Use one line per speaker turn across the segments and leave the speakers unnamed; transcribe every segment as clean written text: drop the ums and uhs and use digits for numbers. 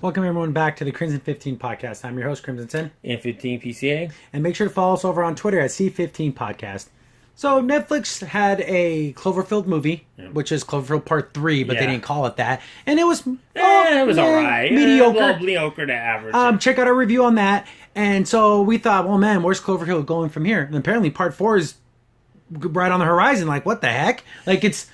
Welcome everyone back to the Crimson 15 podcast. I'm your host, Crimson Sin.
And 15 PCA.
And make sure to follow us over on Twitter at C15 Podcast. So Netflix had a Cloverfield movie, which is Cloverfield Part 3, but they didn't call it that. And it was...
alright.
Mediocre.
Mediocre to average.
Check out our review on that. And so we thought, well, man, where's Cloverfield going from here? And apparently Part 4 is right on the horizon. Like, what the heck? Like, it's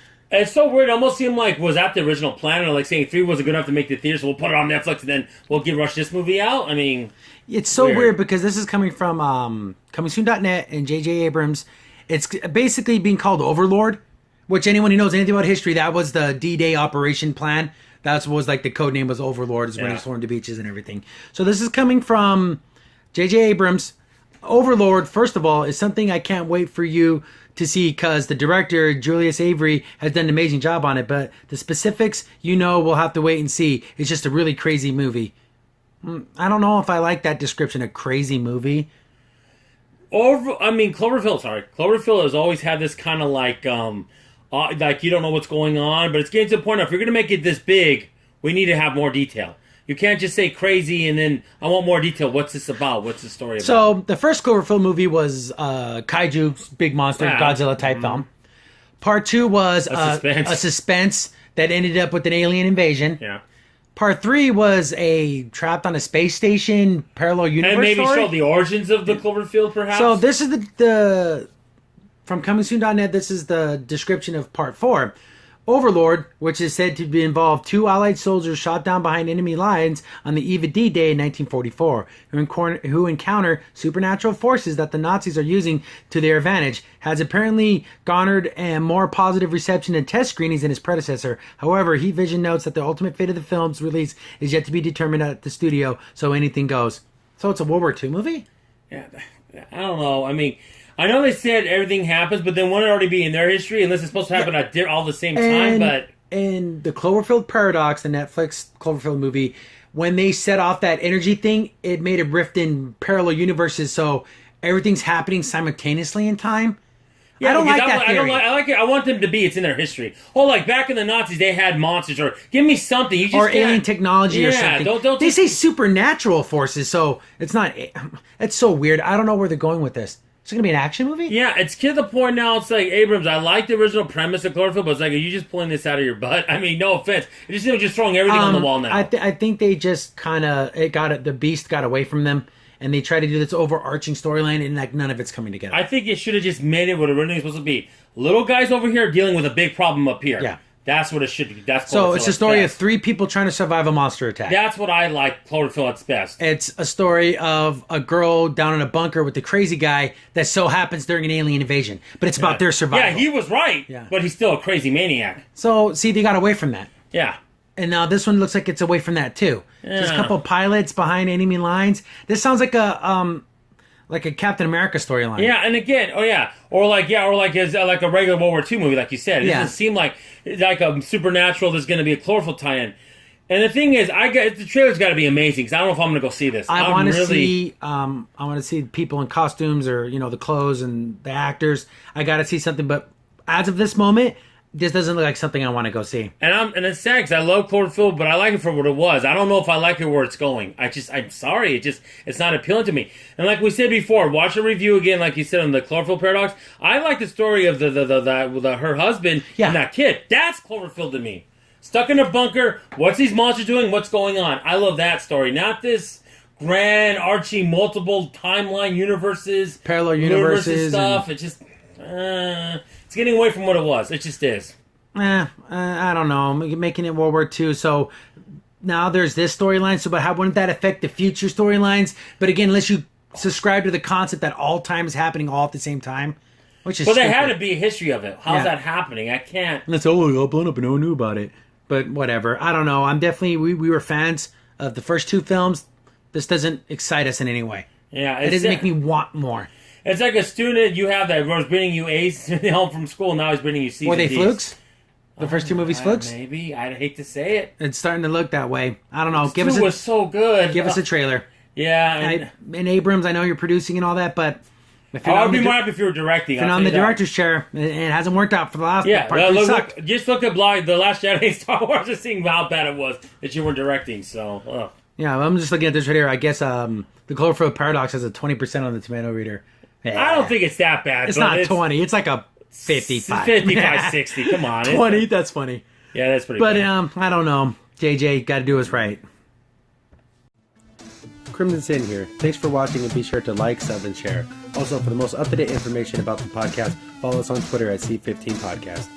so weird. It almost seemed like, was that the original plan? Or like saying 3 wasn't good enough to make the theater, so we'll put it on Netflix and then we'll rush this movie out? I mean...
It's so weird because this is coming from comingsoon.net and J.J. Abrams. It's basically being called Overlord, which anyone who knows anything about history, that was the D-Day operation plan. That was like the code name was Overlord, is when he stormed the beaches and everything. So this is coming from J.J. Abrams. Overlord, first of all, is something I can't wait for you to see because the director, Julius Avery, has done an amazing job on it. But the specifics, we'll have to wait and see. It's just a really crazy movie. I don't know if I like that description, a crazy movie.
Cloverfield has always had this kind of like you don't know what's going on, but it's getting to the point of, if you're going to make it this big, we need to have more detail. You can't just say crazy and then I want more detail. What's this about? What's the story about?
So the first Cloverfield movie was kaiju, big monster, Godzilla type film. Part 2 was a suspense that ended up with an alien invasion.
Yeah. Part
3 was a trapped on a space station parallel universe
and maybe
story.
show the origins of the Cloverfield, perhaps.
So this is the from comingsoon.net. This is the description of Part 4. Overlord, which is said to involve 2 Allied soldiers shot down behind enemy lines on the eve of D-Day in 1944, who encounter supernatural forces that the Nazis are using to their advantage, has apparently garnered a more positive reception in test screenings than his predecessor. However, Heat Vision notes that the ultimate fate of the film's release is yet to be determined at the studio, so anything goes. So it's a World War II movie?
Yeah, I don't know. I mean... I know they said everything happens, but then wouldn't it already be in their history unless it's supposed to happen at all the same time? But
in the Cloverfield Paradox, the Netflix Cloverfield movie, when they set off that energy thing, it made a rift in parallel universes, so everything's happening simultaneously in time.
Yeah,
I don't like that theory.
I like it. I want them to be. It's in their history. Oh, like back in the Nazis, they had monsters, or give me something. You just
or
can't.
Alien technology or something.
Don't
they say supernatural forces, so it's not. It's so weird. I don't know where they're going with this. Is it going to be an action movie?
Yeah, it's to the point now, it's like, Abrams, I like the original premise of Cloverfield, but it's like, are you just pulling this out of your butt? I mean, no offense. It just seems just throwing everything on the wall now.
I think they just kind of, the beast got away from them, and they tried to do this overarching storyline, and like none of it's coming together.
I think it should have just made it what it originally was supposed to be. Little guys over here dealing with a big problem up here.
Yeah.
That's what it should be. That's
so it's a story of 3 people trying to survive a monster attack.
That's what I like Cloverfield at its best.
It's a story of a girl down in a bunker with the crazy guy that so happens during an alien invasion. But it's about their survival.
Yeah, he was right. Yeah. But he's still a crazy maniac.
So, see, they got away from that.
Yeah.
And now this one looks like it's away from that, too. Yeah. Just a couple of pilots behind enemy lines. This sounds like a Captain America storyline.
Yeah, and again, or like a regular World War II movie, like you said. It doesn't seem like a supernatural. There's going to be a Cloverfield tie-in. And the thing is, the trailer's got to be amazing because I don't know if I'm going to go see this.
I want to see people in costumes or the clothes and the actors. I got to see something, but as of this moment, this doesn't look like something I want to go see.
And it's sad because I love Cloverfield, but I like it for what it was. I don't know if I like it where it's going. I'm sorry. It's not appealing to me. And like we said before, watch a review again, like you said on the Cloverfield Paradox. I like the story of her husband and that kid. That's Cloverfield to me. Stuck in a bunker. What's these monsters doing? What's going on? I love that story. Not this grand, arching, multiple timeline universes.
Parallel universes.
Stuff. It's just... it's getting away from what it was. It just is.
I don't know. Making it World War II, so now there's this storyline. So, but how wouldn't that affect the future storylines? But again, unless you subscribe to the concept that all time is happening all at the same time, which is.
But there had to be a history of it. How's that happening? I can't.
Let's all blown up and no one knew about it. But whatever. I don't know. I'm definitely we were fans of the first 2 films. This doesn't excite us in any way.
Yeah,
it doesn't make me want more.
It's like a student you have that was bringing you A's home from school, now he's bringing you C's.
Were they flukes? The first 2 movies flukes?
Maybe. I'd hate to say it.
It's starting to look that way. I don't know.
Give us was so good.
Give us a trailer.
Yeah.
And Abrams, I know you're producing and all that, but...
I'd be more happy if you were directing.
If you're on the director's chair, it hasn't worked out for the last part.
Just look at The Last Jedi Star Wars and seeing how bad it was that you were directing, so...
Yeah, I'm just looking at this right here. I guess the Cloverfield Paradox has a 20% on the tomato reader. Yeah.
I don't think it's that bad.
It's
but
not 20. It's like a 55.
55, 60. Come on.
20? That's funny.
Yeah, that's pretty
But
bad.
I don't know. JJ, got to do us right. Crimson Sin here. Thanks for watching, and be sure to like, sub, and share. Also, for the most up-to-date information about the podcast, follow us on Twitter at C15 Podcast.